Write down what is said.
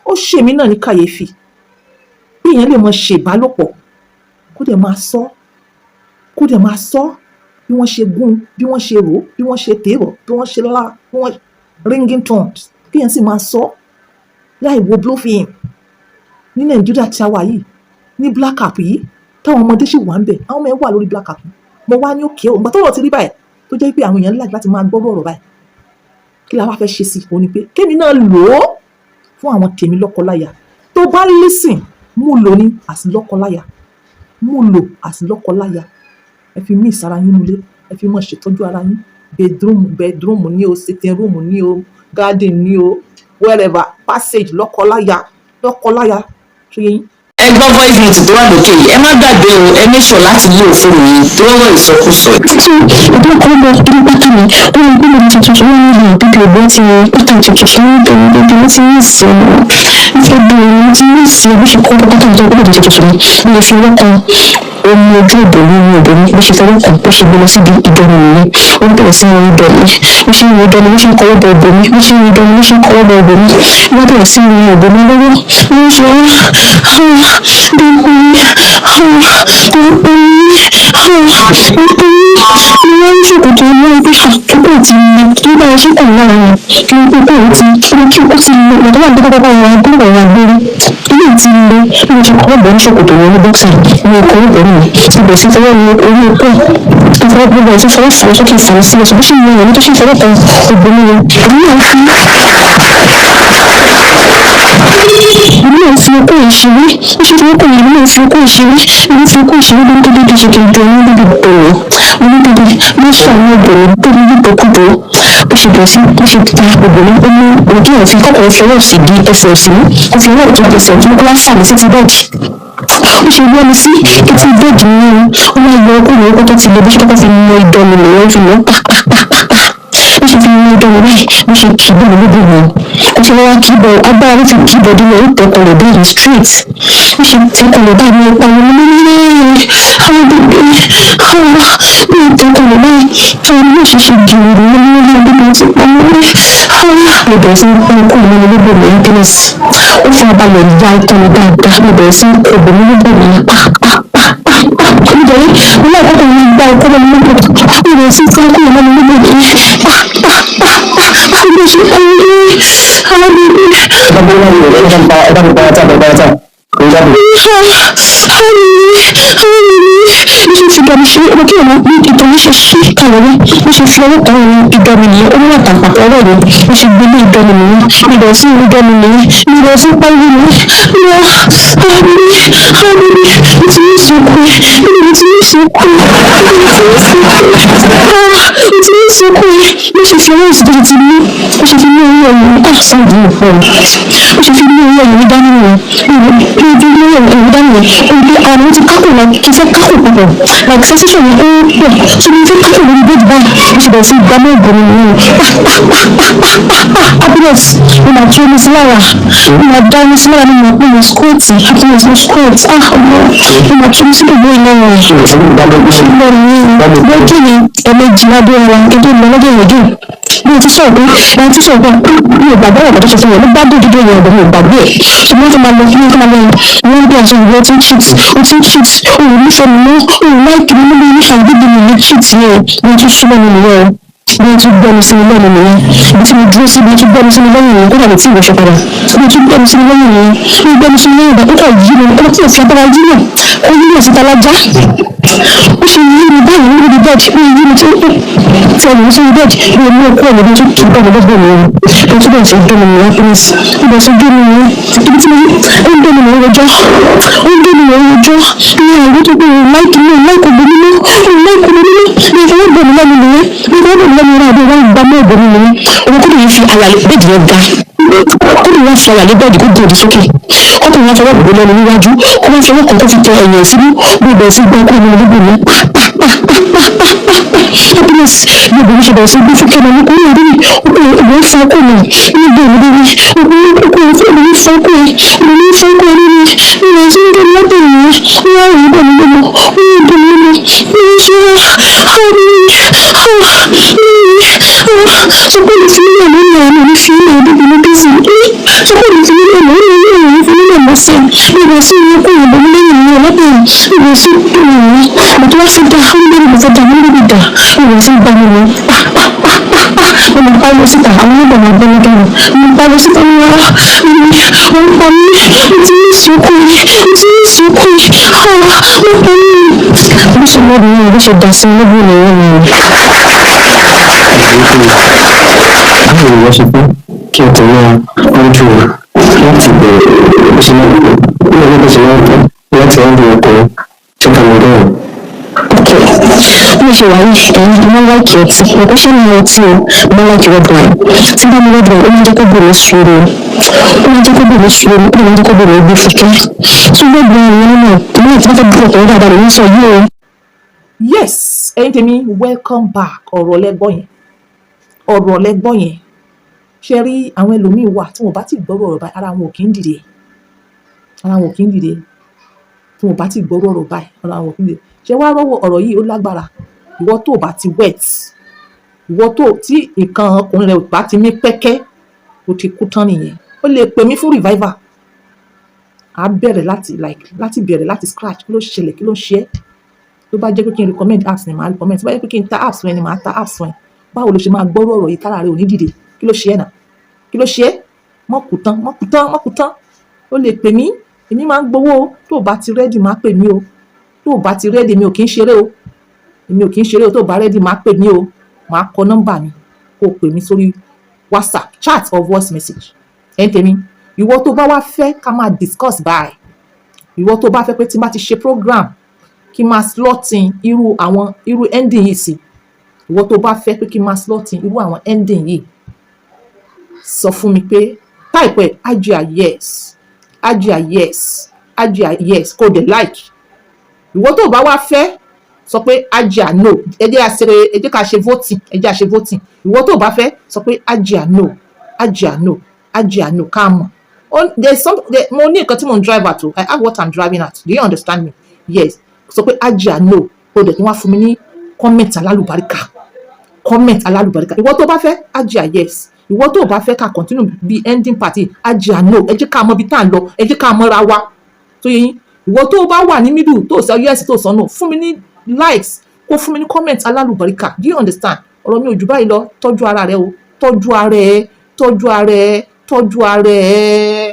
Ó ṣe mí náà ní kàyéfì bí èèyàn lè mọ ṣe ìbálòpọ̀ kó dẹ̀ máa sọ bí wọ́n ṣe gún, bí wọ́n ṣe rò ó, bí wọ́n ṣe tèèrọ̀, bí wọ́n ṣe lá, bí wọ́n ringing tones kí èèyàn sì máa sọ láì wo blue film ní Nàìjíríà tí a wà yìí, ní black app yìí táwọn ọmọdé sì wà ń bẹ̀, àwọn ọmọ ẹ̀ wà lórí black app. Mo wá ní òkè òun, ìgbà tọ́rọ̀ ti rí báyìí tó jẹ́ pé àwọn èèyàn like láti máa gbọ́rọ̀ ọ̀rọ̀ báyìí, kí la wá fẹ́ ṣe sí i? Òun ni pé kémi náà lò ó fún àwọn tèmi lọ́kọláya. Tó bá listen, mú lò ní àsì lọ́kọláya, mú lò àsì lọ́kọláya. Ẹ fi mí ìsara yín nulẹ̀, ẹ fi mọ̀ ṣètọ́jú ara yín. Bedroom ní o, sitting room ní o, garden ní o, wherever, passage lọ́kọláya ṣe yín. Ẹ gbọ́ voice note tó wà lókè yìí, ẹ má gbàgbé o, ẹ make sure láti yí òfin yìí tó rọ̀ ìsọkúsọ. Tí ìdí kan lọ kiri pátá mi, ó ń gbé mi tuntun, ó ń lò bíbí ògbó ti pátá tuntun fún bíbí ó ti ń sè é. Ìfẹ́ bí mo ti ń sè é bó ṣe kọ́ pátá mi tó gbọ́dọ̀ jẹ́ tuntun mi, mo lè fi ọwọ́ kan omi ojú ìbò nínú ìbò mi, bó ṣe fọwọ́ kan bó ṣe gbé lọ síbi ìdọ́nu mi, ó ń bẹ̀rẹ̀ sí ní orí ìbò mi, bó ṣe ń wo ìdọ́nu, bó ṣe ń kọ́wọ́ bọ ìbò mi, bó ṣe ń wo ìdọ́nu, bó ṣe ń kọ́wọ́ bọ ìbò mi, wọ́n bẹ̀rẹ̀ sí ní ìbò mi lọ́wọ́, bó ṣe ṣòkòtò ọmọ ẹgbẹ́ ṣàkókò ti ní kí bá ṣe kàn lára rẹ̀ kí ó pé ó ti kí ó ti lè lọ́dọ́ wà nígbà bá wọn gbọ́dọ̀ wà lórí ilé ti lè bí mo ṣe kọ́ bọ̀ ní ṣòkòtò wọn ní bọ́ksà ní ọkọ̀ ìbọn mi ti bẹ̀ sí fọwọ́ ní orí ọkọ̀ ìfọwọ́ gbogbo ẹ̀ tó fọwọ́ fọwọ́ sókè fọwọ́ sílẹ̀ tó bó ṣe ń yan ẹni tó ṣe fọwọ́ kan ògbó mi wọn èmi náà fi okó ìṣeré ó ṣe fọwọ́ kan èmi náà fi okó ìṣeré èmi fi okó ìṣeré ló ń tó dédé ṣe kí n jẹ ní bíbí bẹ̀rẹ̀ mo ní dédé mo ṣe àwọn obìnrin tó ní gbogbo bó ṣe bẹ̀rẹ̀ sí bó ṣe ta obìnrin ó mú òkè òfin kọ́kọ́ fọwọ́ sí di ẹsẹ̀ òsì mú ó fi ọwọ́ ìtọ́jú ẹsẹ̀ òtún kó wá fà mí sí ti bẹ́ẹ̀dì ó ṣe wọ́n mi sí etí bẹ́ẹ̀dì mi ó máa yọ ọkùnrin ọkọ tó ti lè bó ṣe kọ́kọ́ fi mọ ìdánù lọ́wọ́ fi mọ́ bó ṣe fi mọ ìdánù báyìí bó ṣe kì í bọ̀ lóbi mi ó ṣe wá kì í bọ̀ agbára ló fi kì í bọ̀ dínú ó tẹkọ̀ rẹ̀ báyìí straight bó ṣe tẹkọ̀ rẹ̀ báyìí ní ọ̀pọ̀ àwọn àwọn bèbè ní ìtẹkọ̀ rẹ̀ báyìí àwọn ilé ìṣẹ̀ṣẹ̀ jìnnà ní ọdún tó ti pọ̀ mọ́ mo bẹ̀rẹ̀ sí ní kó mi ní gbogbo mi ní kínísì ó fi abalẹ̀ ya ìtọ́ni dáadáa mo bẹ̀rẹ̀ sí ní kó mi ní gbogbo mi nítorí ilé ìkọ́kọ́ mi gba ọkọ́ mi ní gbogbo mi bẹ̀rẹ̀ sí fún ọkọ́ mi ní gbogbo mi mo ṣe àwọn bèbè. Ṣé ìgbà mi ṣe ọmọ kí ọmọ ní ìtàn mi ṣe ṣí kàwé mo ṣe fi ọwọ́ kan ìdán mi nìyẹn ó ní àtàpàpọ̀ ọwọ́ mi mo ṣe gbé ní ìdán mi nìyẹn ìdán sí ìdán mi nìyẹn ìdán sí pálí mi lọ àmì ti ń sunkún ti ń sunkún mo ṣe fi ọwọ́ ìsìnkú ti mú mo ṣe fi ní owó ẹ̀yìn sáàdì ìfọ̀ mo ṣe fi ní owó ẹ̀yìn dání rẹ̀ mo fi ní owó ẹ̀yìn dání rẹ̀ òbí àwọn ti kákò lọ kí fẹ́ kákò púpọ̀ like sensation yẹn ó pọ̀ ṣe ni fẹ́ kákò lórí bẹ́ẹ̀dì báyìí mo ṣe bẹ̀rẹ̀ sí gbámọ́ ìgbòho nìyẹn happiness mo máa tún omi sí lára mo máa dá omi sí lára mo máa pín mi squirt happiness mo squirt mo máa tún omi sí gbogbo ìlànà lọ́jọ́ yẹn ẹ̀mẹ́jì lábẹ́ ara ẹgbẹ́ mi lọ́jọ́ yẹn dùn bí o ti sọ pé mi ò gbàgbọ́ ọ̀gá tó ṣe fún mi ló bá dé dídé yẹn ọ̀gá mi ò gbàgbé ẹ̀ ṣùgbọ́n tó máa lọ fún mi tó máa lọ wọ́n bí àṣẹ ìwé tí ń cheat òun nífẹ̀ẹ́ mi mọ́ òun láìkí mi níbi nífẹ̀ẹ́ bíbí mi ní cheat yẹn ní tún súnmọ́ mi nìyẹn bí o tún gbẹ́nu sí mi lẹ́nu nìyẹn ibi tí mo dúró sí ibi tún gbẹ́nu sí mi lẹ́yìn yẹn kó dàbí tí ìwé ṣe padà ibi tún gbẹ́nu sí mi lẹ́yìn yẹn bí gbẹ́nu sí mi lẹ́yìn ìgbà púpọ̀ yí mi ọmọ tí ò fi abẹ́rẹ́ yí náà ó yí mi síta lájá ó ṣe yí mi báyìí níbi bẹ́ẹ̀dì ó yí mi tí ẹ̀rù mi sórí bẹ́ẹ̀dì bí o mú ọkọ ẹ̀rọ bí o tún kì í bẹ́ẹ̀ lọ́gbọ̀n mi o tún bẹ̀rẹ̀ sí í dún mi ní happiness ó bẹ̀rẹ̀ sí í dún mi ní ibi tí ó ń dún mi ní ọjọ́ ó ń dún mi ní ọjọ́ ní àwọn tó gbé láìkì mi láìkì mi nínú láìkì mi nínú ní ìfowó bọ̀ mi lẹ́nu nìyẹn ní ìfowó bọ̀ mi lẹ́nu rẹ̀ àbí wọ́n gbà mọ́ ọ̀bọ̀ mi nìyẹn òun kò lè fi àyà bẹ́ẹ̀dì yẹn ga kó lè wá fi àyà lé bẹ́ẹ̀dì kó gbòdì sókè kó lè wá fọwọ́ gbogbo lẹ́nu níwájú kó wá fọwọ́ kan kó fi tẹ ẹ̀yìn sínú gbogbo ẹ̀ sí gbọ́ kó mi nígbò mi happiness ní obìnrin ṣe bẹ̀rẹ̀ sí gbé fúkẹ́ náà ní kó lè rí ìwé fọ́kù mi nígbà ìrírí obìnrin fọ́kù ẹ̀ obìnrin fọ́kù ẹ̀ nínú ìwé tí ó dé lọ́dọ̀ yìí wọ́n rí bọ̀ nínú wọ́n rí bọ̀ nínú ìwé ṣe ṣùgbọ́n ìfìlẹ̀ nínú àwọn oníṣẹ́ ilẹ̀ ìdíje ní bísí ṣùgbọ́n ìfìlẹ̀ nínú lọ sí ìbò sí ìyẹn kó ìbò mi lẹ́yìn mi ọlọ́dún ìbò sí ìrìn mo tó wá sí dá lórí mo fẹ́ dá mo lórí dá ìbò sí ìgbà mi lọ mo lè bá lọ síta àwọn oníbọ̀ máa gbẹ́ni gẹ́nu mo bá lọ síta ní wá wọ́n pa mí mo ti ní ìsìnkú yìí mo pa mí bó ṣe lọ́dún yìí bó ṣe dá sí lóbìnrin nìyẹn ni. báwo ni wọ́n ṣe fẹ́ kí o tẹ̀lé ojú láti bẹ̀rẹ̀ bó ṣe máa ń pẹ́ bí wọ́n bó ṣe máa ń pẹ́ láti ẹ̀ ń bẹ̀rẹ̀ ọkùnrin ṣé ká mọ̀ dáhùn. Ok, bí ṣe wà yìí ẹ̀yin mo láìkì ọtí ọkọ ṣé mi ọtí o mo láìkì red wine tí bá mi red wine ó máa ń jẹ́ kó bèrè ṣòro ó máa ń jẹ́ kó bèrè ṣòro ó máa ń jẹ́ kó bèrè ogun fúkẹ́ tí red wine yẹn náà tó ní ìtìlẹ́fẹ́ bí ọkọ̀ dáadáa ló ń sọ yìí o. Yes, ẹ̀yin tèmi welcome back. Ọ̀rọ̀ lẹ́gbọ́n yẹn ṣe rí àwọn ẹlòmíín wà tí wọn bá ti gbọ́rọ̀ ọ̀rọ̀ báyìí ara wọn ò kí ń dìde tí wọn bá ti gbọ́rọ̀ ọ̀rọ̀ báyìí ara wọn ò kí ń dìde ṣe wá rọ́wọ́ ọ̀rọ̀ yìí ó lágbára. Ìwọ tó bá ti wet, ìwọ tó tí nǹkan ọkùnrin rẹ ò bá ti mí pẹ́kẹ́ ó ti kú tán nìyẹn. Ó lè pè mí fún revival. À bẹ̀rẹ̀ láti bẹ̀rẹ̀ láti scratch. Kí ló ṣẹlẹ̀, kí ló ṣe é? Tó bá jẹ́ pé kí n recommend apps ni màá recommend, tó bá jẹ́ pé kí n ta apps fún ẹ ni màá ta apps fún ẹ. Báwo ló ṣe máa gbọ́rọ̀ ọ̀rọ̀ yìí tára rẹ ò ní dìde? Kí ló ṣe é náà? Kí ló ṣe é? Mọ́kù tán. Ó lè pè mí, èmi máa ń gbowó o. Tó o bá ti ready máa pè mí o. Tó o bá ti ready mi ò kí ń ṣeré o. Tó o bá ready máa pè mí o. Màá kọ nọ́mbà mi kó o pè mí sórí WhatsApp chat or voice message. Ẹ̀yin tèmi, ìwọ tó bá wá fẹ́ ká máa discuss báyìí, ìwọ tó bá fẹ́ pé tí n bá ti ṣe program kí n máa slotting irú ending yìí sí, ìwọ tó bá fẹ́ pé kí n máa slotting irú àwọn ending yìí, sọ fún mi pé type ẹ̀ Ajia yes kó dẹ̀ like. Ìwọ tó bá wá fẹ́ sọ pé Ajia no, ẹ jẹ́ ká ṣe voting. Ìwọ tó bá fẹ́ sọ pé Ajia no ká mọ̀. Mo ní nǹkan tí mo ń drive at o. I have what I'm driving at. Do you understand me? Yes. Sọ pé Ajia no kó dẹ̀ tí wọ́n á fún mi ní comment alálùbáríkà. Ìwọ tó bá fẹ́ Ajia yes. Ìwọ tó bá fẹ́ ká continue bí ending party Ajia no. Ẹ jẹ́ ká mọ̀ bí tá à ń lọ. Ẹ jẹ́ ká mọ́ra wa. Tó yẹ yín. Ìwọ tó bá wà ní middle tó sọ yes tó sọ no, fún mi ní likes kó fún mi ní comment alálùbáríkà. Do you understand? Ọ̀rọ̀ mi ò jù báyìí lọ. Tọ́jú ara rẹ o. Tọ́jú ara ẹ.